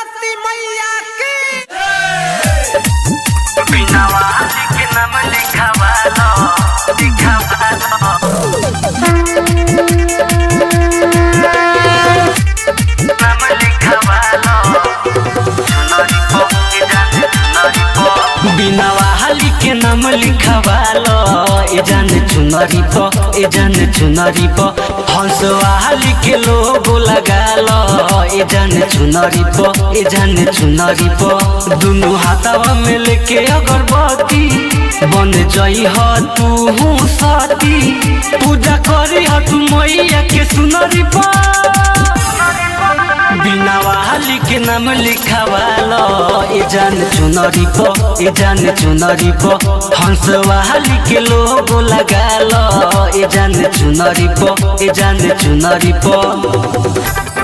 सरस्वती मैया की बिना वाली के नाम लिखवालो नाम लिखवालो बिना वाली के नाम लिखवालो ए जान चुनरी प ए जान चुनरी प हंस वाली के लोगो लगालो ए जान चुनरी प ए जान चुनरी प दुनु हाथवा में लेके अगरबत्ती बन जई ह तू हूँ सती पूजा करी ह तू मैया के सुनरी प बिना वाली के नाम लिखवालो ए जान चुनरी प ए जान चुनरी प हंस वाली के लोगो लगालो ए जान चुनरी प ए जान चुनरी प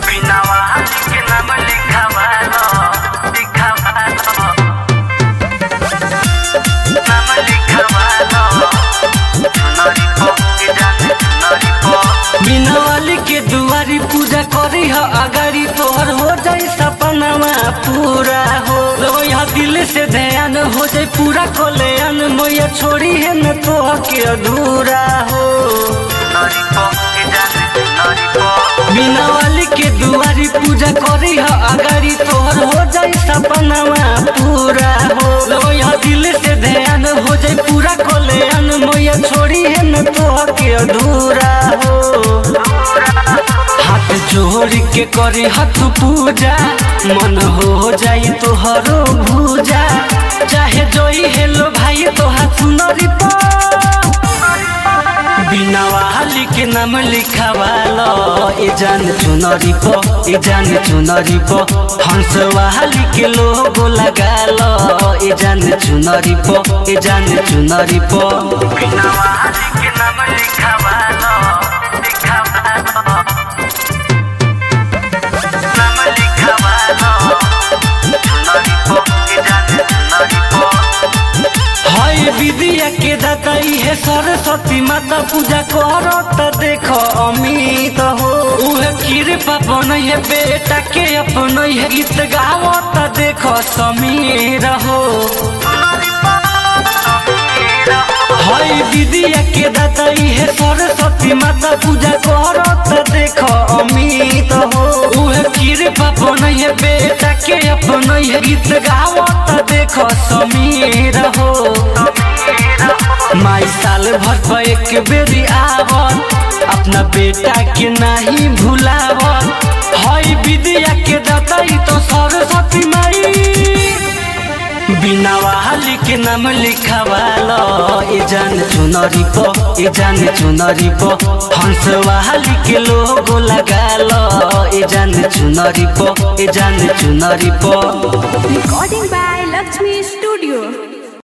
बिना वाली के नाम लिखवालो नाम लिखवालो चुनरी प ए जान चुनरी प बिना वाली के दुआरी पूजा करी ह अगाड़ी तोहर हो जाए सपनावा पूरा हो यहाँ दिल से ध्यान हो जाए पूरा कल्याण मैया छोड़ी है न तो के अधूरा हो बिना वाली के दुआरी पूजा करी ह अगाड़ी तोहर हो जाए सपनावा पूरा हो यहाँ दिल से ध्यान हो जाए पूरा कल्याण मैया छोड़ी है न तो के अधूरा हो हाथ जोड़ के करे हाथ पूजा मन हो जाई तोहरो भूजा चाहे जोई हेलो भाई तो हाथ सुनरी प बिना वाली के नाम लिखवालो ए जान चुनरी प ए जान चुनरी प हंस वाली के लोगो लगालो ए जान चुनरी प ए जान चुनरी प बिना वाली के नाम लिखवालो विद्या के दाताई है सरस्वती माता पूजा करो तो देखो अमित हो उहे कृपा बनई है बेटा के अपनई है गीत गाओ तो देखो समीर हो हाय विद्या के दाताई है सरस्वती माता पूजा करो तो देखो अमित हो उहे कृपा बनई है बेटा के अपनई है गीत गाओ तो देखो समीर हो माई साल भर पर एक बेरी आवत अपना बेटा के नहीं भुलावत हाय विद्या के दाताई तो सरस्वती माई बिना वाली के नाम लिखवालो ए जान चुनरी प ए जान चुनरी प हंस वाली के लोगो लगालो ए जान चुनरी प ए जान चुनरी प Recording by Lakshmi Studio.